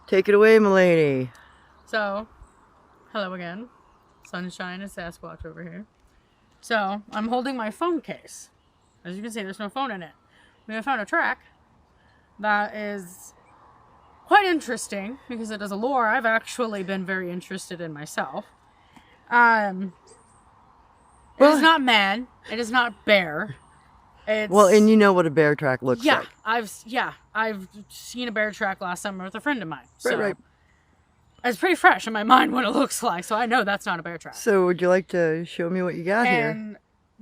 Take it away, m'lady. So, hello again. Sunshine and Sasquatch over here. So, I'm holding my phone case. As you can see, there's no phone in it. We have found a track that is quite interesting because it is a lore I've actually been very interested in myself. It is not man. It is not bear. It's, well, and you know what a bear track looks like. I've seen a bear track last summer with a friend of mine. So Right. it's pretty fresh in my mind what it looks like, so I know that's not a bear track. So would you like to show me what you got here? And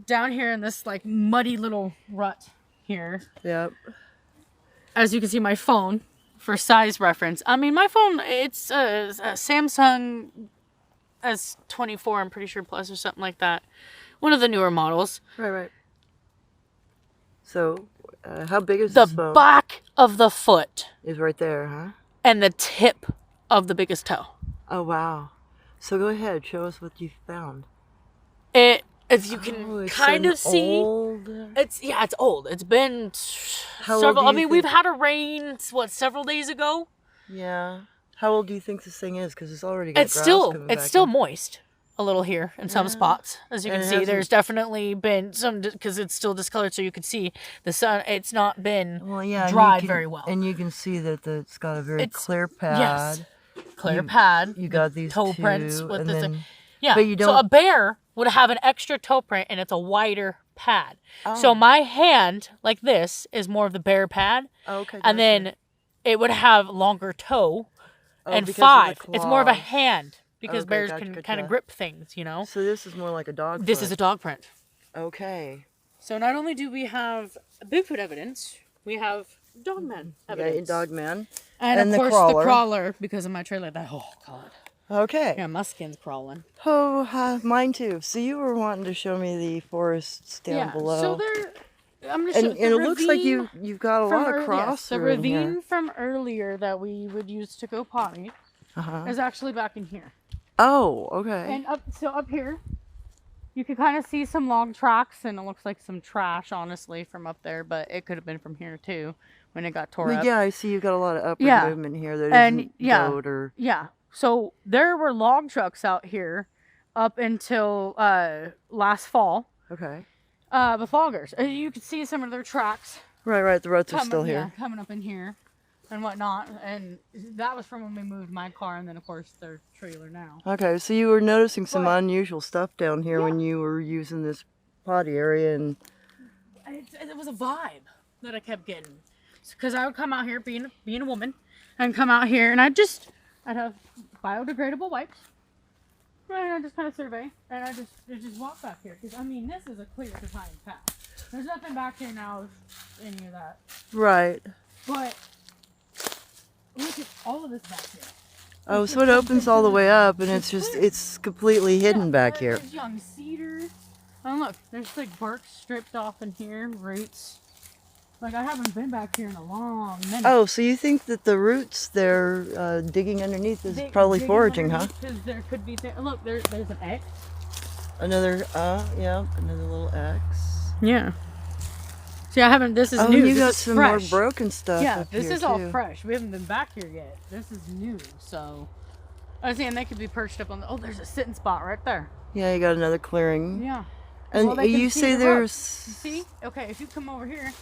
down here in this like muddy little rut here. Yep. As you can see, my phone, for size reference. I mean, my phone, it's a Samsung S24, I'm pretty sure, plus or something like that. One of the newer models. Right. So, how big is the this phone? back of the foot Is right there, huh? and the tip of the biggest toe. Oh, wow. So go ahead, show us what you found. If you can it's kind an of see, old... it's old. It's been How old several. do I you mean, think- we've had a rain several days ago. Yeah. How old do you think this thing is? Because it's already got It's grass still coming back still in. moist a little here in some spots, as you And can it see. hasn't- There's definitely been some because it's still discolored, so you can see the sun. It's not been Well, yeah, and you dried can- very well. And you can see that it's got a very It's- clear pad. Yes, clear pad. You got these toe two, prints with and this. then... Yeah, but you so don't- a bear would have an extra toe print, and it's a wider pad. Oh. So my hand, like this, is more of the bear pad, Okay. and then it would have longer toe and because of the 5. It's more of a claws. hand because Okay, bears gotcha, can gotcha. kind of grip things, you know. So this is more like a dog This foot. is a dog print. Okay. So not only do we have Bigfoot evidence, we have Dogman evidence. Yeah, Dogman. And And of the course the crawler. crawler because of my trailer. Oh god. Okay. Yeah, my skin's crawling. Oh, mine too. So you were wanting to show me the forests down below. So there. I'm gonna and show and it looks like you've got a lot of cross the through in ravine here. from earlier that we would use to go potty is actually back in here. Oh, okay. And up here, you can kind of see some log tracks, and it looks like some trash, honestly, from up there. But it could have been from here too, when it got tore But up. yeah, I see you've got a lot of upward Yeah. movement here that And, isn't yeah. goat or... Yeah. So there were log trucks out here up until last fall. Okay. With loggers. You could see some of their tracks. Right. The ruts are still here. Yeah, coming up in here and whatnot. And that was from when we moved my car, and then of course their trailer now. Okay, so you were noticing some But- unusual stuff down here when you were using this potty area, and It was a vibe that I kept getting. Because I would come out here being a woman, and come out here and I'd have biodegradable wipes. And I just kind of survey, and I just walk back here. Because I mean, this is a clear defined path. There's nothing back here now of any of that. right. But look at all of this back here. Oh, so it opens all the way up, and it's completely hidden back here. There's young cedar. Oh look, there's like bark stripped off in here, roots. Like I haven't been back here in a long minute. Oh, so you think that the roots they're digging underneath is probably Digging foraging, huh? underneath, 'cause there could be look, there's an X. Another, yeah, another little X. Yeah. See, I haven't. This is Oh, new. and you this got is some fresh. more broken stuff Yeah, up this here, is all too. fresh. We haven't been back here yet. This is new, so. I was saying they could be perched up on the. Oh, there's a sitting spot right there. Yeah, you got another clearing. Yeah. And Well, they can you see say the road. there's... You see? Okay, if you come over here.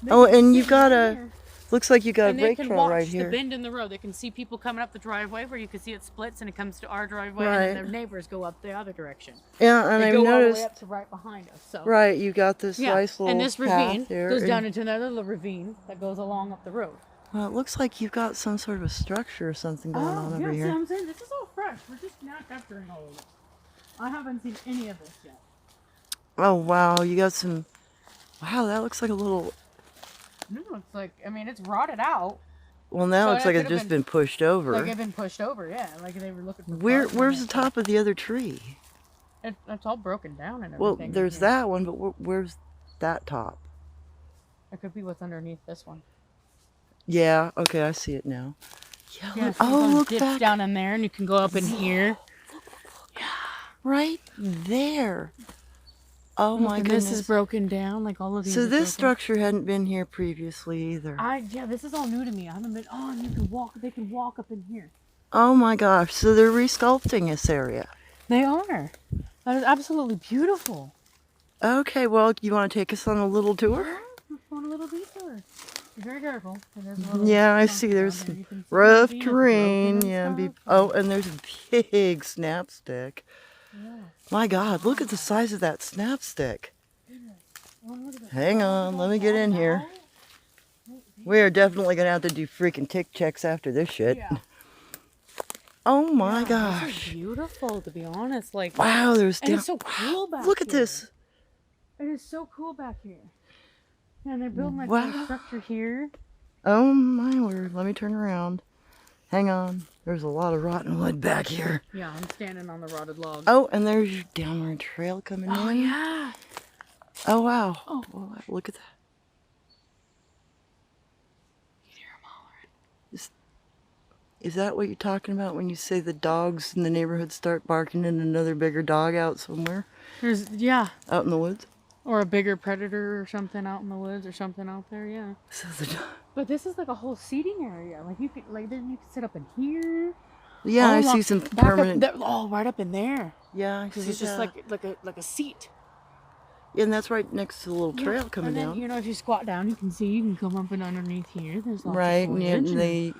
Oh, they can and see you've got right a... here. Looks like you got a And they brake can trail watch right the here. bend in the road. They can see people coming up the driveway where you can see it splits and it comes to our driveway, Right. and then their neighbors go up the other direction. Yeah, and They I've go all the way noticed... up to right behind us. So. Right, you got this Yeah, nice little and this path ravine there. goes and- down into another little ravine that goes along up the road. Well, it looks like you've got some sort of a structure or something going on over see here. what I'm saying? This is all fresh. We're just not capturing all of it. I haven't seen any of this yet. Oh, wow, you got some... Wow, that looks like a little... No, it's like, I mean, it's rotted out. Well, now So it looks it like it's could've just been pushed over. Like it's been pushed over, yeah. Like they were looking for Where's the top of the other tree? It's all broken down and Well, everything. there's here. that one, but where's that top? It could be what's underneath this one. Yeah, okay, I see it now. Yeah, Yeah, look, so it oh, goes look dips back down in there, and you can go up in here. right there. Oh my and goodness. this is broken down. Like all of these. So are this broken. structure hadn't been here previously either. Yeah, this is all new to me. I haven't been. Oh, and you can walk. They can walk up in here. Oh my gosh. So they're resculpting this area. They are. That is absolutely beautiful. Okay, well, you want to take us on a little tour? Let's go on a little detour. Be very careful. There's a little Yeah, I chunk see. down There's there. You some can see rough the ravine, it's terrain. broken Yeah. and stuff. Oh, and there's a big snapstick. Yeah. My God, look at the size of that snapstick. Oh, look at that. Hang on, let me get in here. We are definitely going to have to do freaking tick checks after this shit. Yeah. Oh my Yeah, gosh. This is beautiful, to be honest. Like, Wow, there's and it's so cool back Look at here. this. It is so cool back here. And they're building like Wow. a structure here. Oh my word, let me turn around. Hang on, there's a lot of rotten wood back here. Yeah, I'm standing on the rotted log. Oh, and there's your downward trail coming in. Oh, yeah. Oh wow. Oh. Wow, look at that. You hear 'em hollering. Is that what you're talking about when you say the dogs in the neighborhood start barking and another bigger dog out somewhere? Yeah. Out in the woods? Or a bigger predator or something out in the woods or something out there, yeah. So the But this is like a whole seating area. Like you could, then you could sit up in here. yeah, all I along- see some back up permanent. there, right up in there. Yeah, I Because see it's just that. like a seat. Yeah, and that's right next to the little trail coming and then, down. you know, if you squat down, you can see. You can come up and underneath here. There's lots Right, of and foliage. they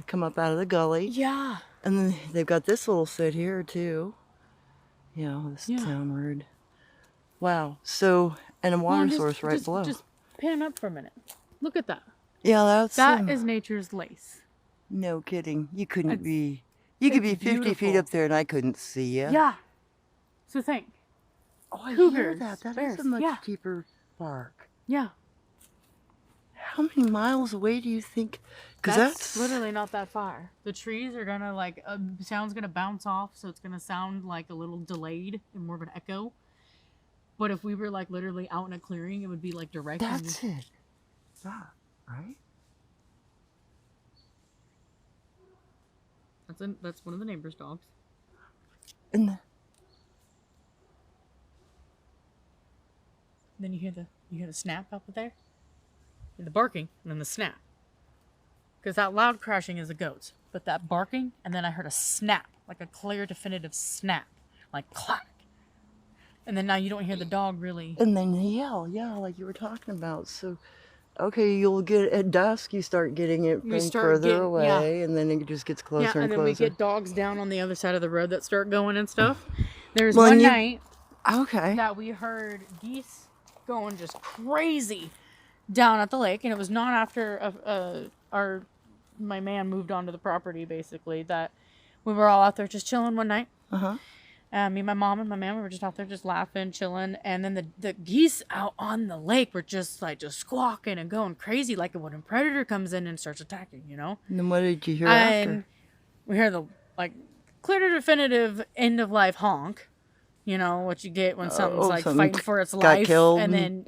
come up out of the gully. Yeah. And then they've got this little sit here too. Yeah, this Yeah. downward. Wow. So, and a water source right below. Just pan up for a minute. Look at that. Yeah, that's That is nature's lace. no kidding. You couldn't It's- be. You could be it's 50 feet beautiful. up there and I couldn't see you. Yeah. So think. Oh, I hear Cougars, that. That is bears, a much yeah. deeper bark. Yeah. How many miles away do you think? Because That's literally not that far. The trees are gonna sound's gonna bounce off, so it's gonna sound like a little delayed and more of an echo. But if we were like literally out in a clearing, it would be like direct. that's it. That, right? That's one of the neighbor's dogs. And Then you hear the snap out there, and the barking, and then the snap. Because that loud crashing is the goats, but that barking, and then I heard a snap, like a clear, definitive snap, like clack. And then now you don't hear the dog really. And then they yell, yeah, like you were talking about. So, okay, you'll get at dusk. You start getting it from further away, and then it just gets closer Yeah, and and then closer. we get dogs down on the other side of the road that start going and stuff. There's Well, one and you- night Okay. that we heard geese going just crazy down at the lake, and it was not after my man moved onto the property. Basically, that we were all out there just chilling one night. Uh huh. Me, my mom, and my man, we were just out there just laughing, chilling, and then the geese out on the lake were just squawking and going crazy, like when a predator comes in and starts attacking, you know. And then what did you hear And after? we hear the clear to definitive end of life honk. You know what you get when something's something fighting for its got life, killed. and then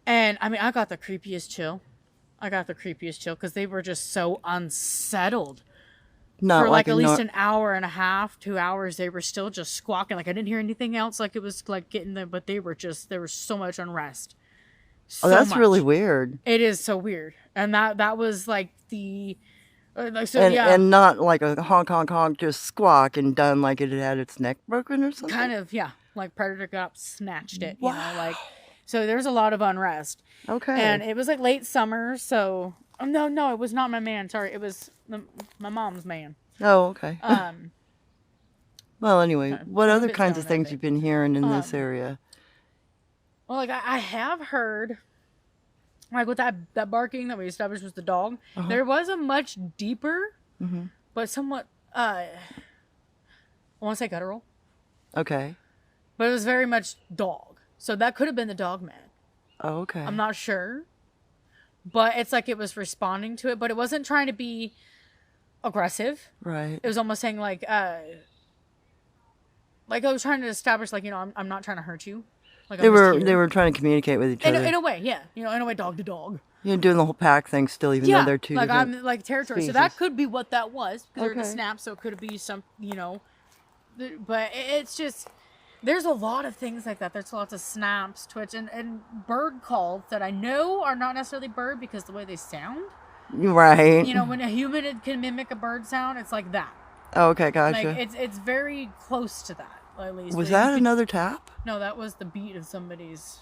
and I mean I got the creepiest chill. Because they were just so unsettled. Not For like at least an hour and a half, 2 hours, they were still just squawking. Like I didn't hear anything else. Like it was like getting them, but there was so much unrest. Oh, that's much. really weird. It is so weird, and that was like the. And not like a honk, honk, honk, just squawk and done like it had its neck broken or something? Kind of, yeah. Like predator got up, snatched it, Wow. so there's a lot of unrest. Okay. And it was like late summer, so no, it was not my man. Sorry, it was my mom's man. Oh, okay. Well, anyway, Okay. what I'm a other bit kinds of stoned, I things think. you've been hearing in this area? Well, I have heard, with that barking that we established was the dog. Uh-huh. There was a much deeper, Mm-hmm. but somewhat, I want to say guttural, Okay. but it was very much dog. So that could have been the Dogman. Oh, okay. I'm not sure, but it's like it was responding to it, but it wasn't trying to be aggressive. Right. It was almost saying like I was trying to establish I'm not trying to hurt you. Like They were trying to communicate with each other. in a way, yeah. In a way, dog to dog. You're doing the whole pack thing still, even though they're two like different I'm like territory. So species. that could be what that was because they're in a Okay. snap. So it could be some, but it's just There's a lot of things like that. There's lots of snaps, twitch, and bird calls that I know are not necessarily bird because the way they sound. Right. You know, when a human can mimic a bird sound, it's like that. Oh, okay, gotcha. Like it's very close to that, at least. Was that another tap? No, that was the beat of somebody's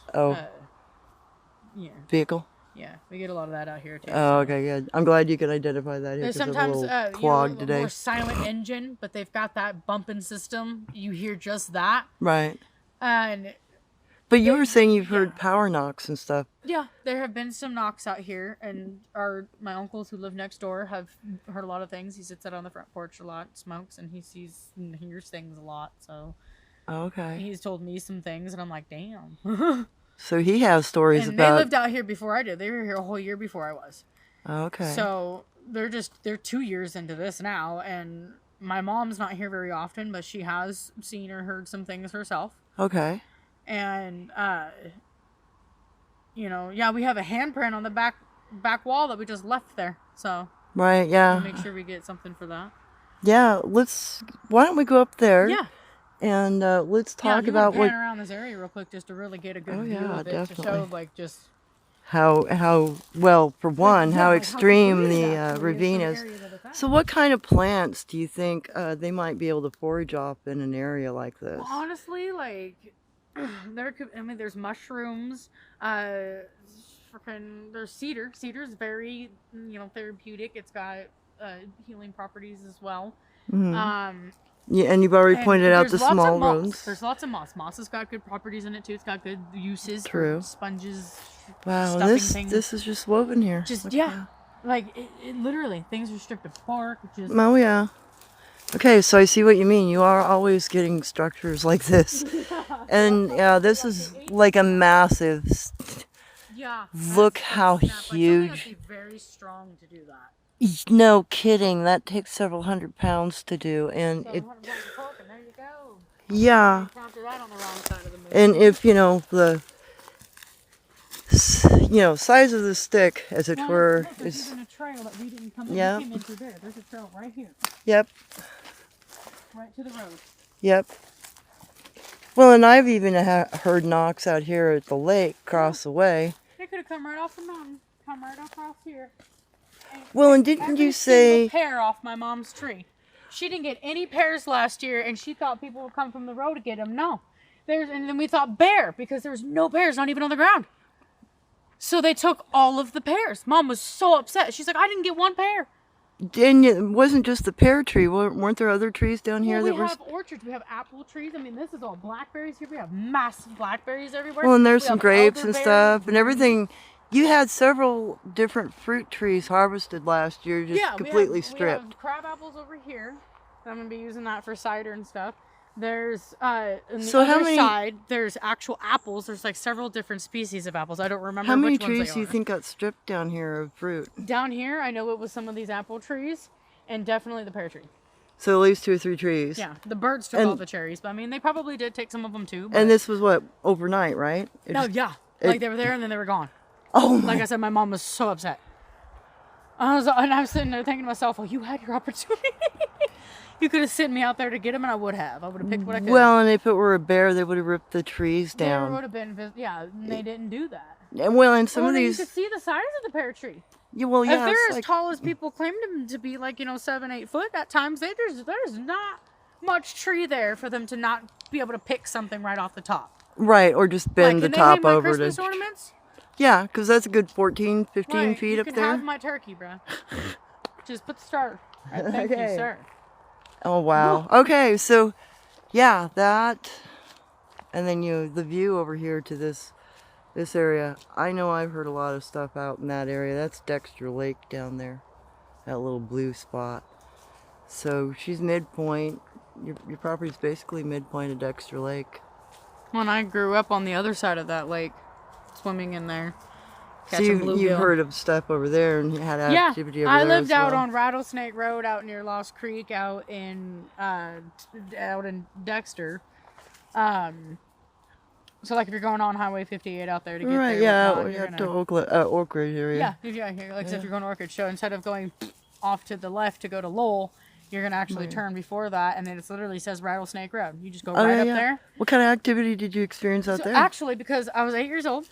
vehicle. Yeah, we get a lot of that out here too. Oh, okay, good. I'm glad you could identify that here. There's sometimes clogged today. More silent engine, but they've got that bumping system. You hear just that. Right. And. But you were saying you've heard power knocks and stuff. Yeah, there have been some knocks out here, and my uncles who live next door have heard a lot of things. He sits out on the front porch a lot, smokes, and he sees and hears things a lot. So, okay, he's told me some things, and I'm like, damn. So he has stories and about. They lived out here before I did. They were here a whole year before I was. Okay. So they're 2 years into this now, and my mom's not here very often, but she has seen or heard some things herself. Okay. And, we have a handprint on the back wall that we just left there. So, right, yeah. We'll make sure we get something for that. Yeah, why don't we go up there? Yeah. And let's talk about what. Around this area real quick just to really get a good view of it. Definitely. To show, like, just. How well, for one, how extreme the ravine is. So what kind of plants do you think they might be able to forage off in an area like this? Well, honestly, like. There's mushrooms. There's cedar. Cedar's very, therapeutic. It's got healing properties as well. Mm-hmm. Yeah, and you've already pointed out the small roads. There's lots of moss. Moss has got good properties in it too. It's got good uses. True. For sponges. Wow, this is just woven here. Like it literally things are stripped of bark. Oh yeah. Okay, so I see what you mean. You are always getting structures like this. And yeah, this is like a massive. Yeah. Look how huge. Like, be very strong to do that. No kidding. That takes several hundred pounds to do, and it. And there you go. Yeah. That on the wrong side of the and if the size of the stick, as it were, is. Even a trail that we didn't come into there. There's a trail right here. Yep. Right to the road. Yep. Well, and I've even heard knocks out here at the lake across the way. They could have come right off the mountain, come right across here. Well, and didn't you say pear off my mom's tree? She didn't get any pears last year, and she thought people would come from the road to get them. No, and then we thought bear because there was no pears, not even on the ground. So they took all of the pears. Mom was so upset. She's like, I didn't get one pear. And it wasn't just the pear tree. Weren't there other trees down here that were? We have orchards. We have apple trees. I mean, this is all blackberries here. We have massive blackberries everywhere. Well, and there's some grapes and stuff and everything. You had several different fruit trees harvested last year, just completely stripped. We have crab apples over here. I'm going to be using that for cider and stuff. There's, on the other side, there's actual apples. There's like several different species of apples. I don't remember which ones they are. How many trees do you think got stripped down here of fruit? Down here, I know it was some of these apple trees and definitely the pear tree. So at least 2 or 3 trees. Yeah, the birds took all the cherries, but I mean, they probably did take some of them too. And this was what, overnight, right? Like they were there and then they were gone. Oh my. Like I said, my mom was so upset. I was sitting there thinking to myself, well, you had your opportunity. You could have sent me out there to get them, and I would have. I would have picked what I could. Well, and if it were a bear, they would have ripped the trees down. There would have been, and they didn't do that. And well, and some of these. You could see the size of the pear tree. Yeah, well, yeah. If they're as tall as people claim them to be, like 7, 8 foot, at times there's not much tree there for them to not be able to pick something right off the top. Right, or just bend the top over to. Christmas ornaments? Yeah, because that's a good 14, 15 feet up there. You can have my turkey, bro. Just put the star. Right, thank you, sir. Oh, wow. Okay, so, yeah, that, and then the view over here to this area. I know I've heard a lot of stuff out in that area. That's Dexter Lake down there, that little blue spot. So she's midpoint. Your property's basically midpoint of Dexter Lake. When I grew up on the other side of that lake, swimming in there. So you've heard of stuff over there and had activity over there. I lived out on Rattlesnake Road, out near Lost Creek, out in Dexter. So like if you're going on Highway 58 out there to get there, to Oak Ridge area. Yeah, like if you're going to Orchard, so instead of going off to the left to go to Lowell, You're gonna actually turn before that, and then it literally says Rattlesnake Road. You just go Oh, right yeah, up yeah. there. What kind of activity did you experience out So there? actually, because I was 8 years old,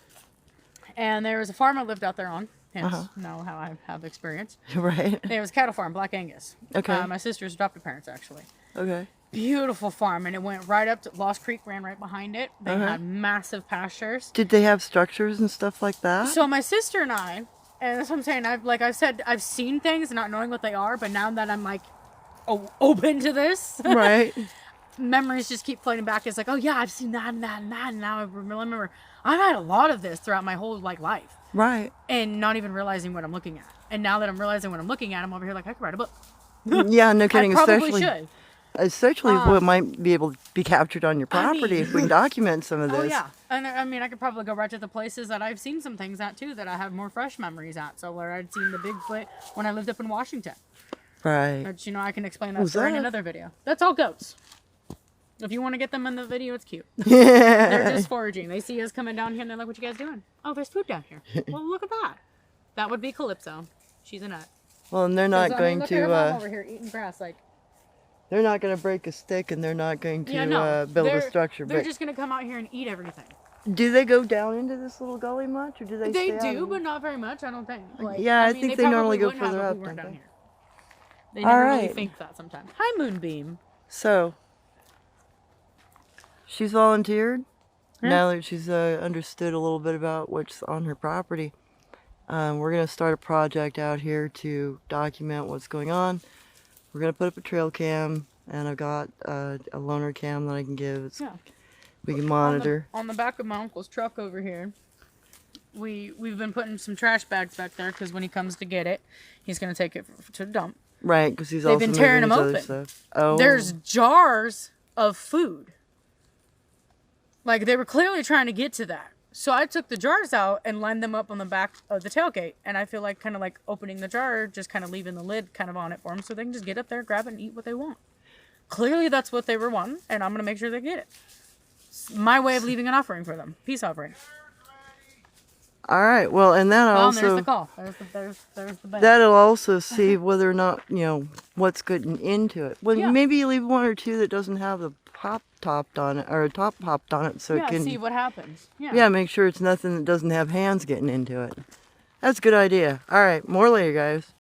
and there was a farm I lived out there on, hence know how I have experience. Right. There was a cattle farm, Black Angus. Okay. My sister's adopted parents, actually. Okay. Beautiful farm, and it went right up to Lost Creek, ran right behind it. They had massive pastures. Did they have structures and stuff like that? So my sister and I, and that's what I'm saying, I've seen things not knowing what they are, but now that I'm like open to this, Right. memories just keep floating back. It's like, oh yeah, I've seen that and that and that, and now I remember I've had a lot of this throughout my whole life, Right. and not even realizing what I'm looking at. And now that I'm realizing what I'm looking at, I'm over here like I could write a book. Yeah, no kidding. I probably should. Especially what might be able to be captured on your property if we can document some of this. Oh yeah, and I mean, I could probably go right to the places that I've seen some things at too that I have more fresh memories at. So where I'd seen the Bigfoot when I lived up in Washington. Right. But I can explain that story in another video. That's all goats. If you want to get them in the video, it's cute. They're just foraging. They see us coming down here and they're like, "What you guys doing?" "Oh, there's food down here." "Well, look at that." That would be Calypso. She's a nut. Well, and they're not going look at her to. mom over here eating grass like. They're not going to break a stick, and they're not going to Yeah, no. build a structure. They're But just gonna come out here and eat everything. do they go down into this little gully much, or do they? They stay do, out but not very much. I don't think. Like, yeah, I mean, think they normally probably go wouldn't have further if up, we weren't don't down they? here. They never really Alright. think that sometimes. Hi, Moonbeam. So she's volunteered. Now that she's understood a little bit about what's on her property, we're going to start a project out here to document what's going on. We're going to put up a trail cam, and I've got a loaner cam that I can give. Yeah. We can monitor. On the back of my uncle's truck over here, we've been putting some trash bags back there because when he comes to get it, he's going to take it to the dump. Right, because he's They've also been tearing moving them his other open. stuff. Oh. There's jars of food. Like, they were clearly trying to get to that. So I took the jars out and lined them up on the back of the tailgate. And I feel like kind of like opening the jar, just kind of leaving the lid kind of on it for them so they can just get up there, grab it, and eat what they want. Clearly that's what they were wanting, and I'm going to make sure they get it. It's my way of leaving an offering for them. Peace offering. All right. Well, and that Well, also there's the call. There's the bed. that'll also see whether or not what's getting into it. Well, Yeah. maybe you leave one or two that doesn't have the pop topped on it or a top popped on it, so yeah, it can see what happens. Yeah. yeah, make sure it's nothing that doesn't have hands getting into it. That's a good idea. All right, more later, guys.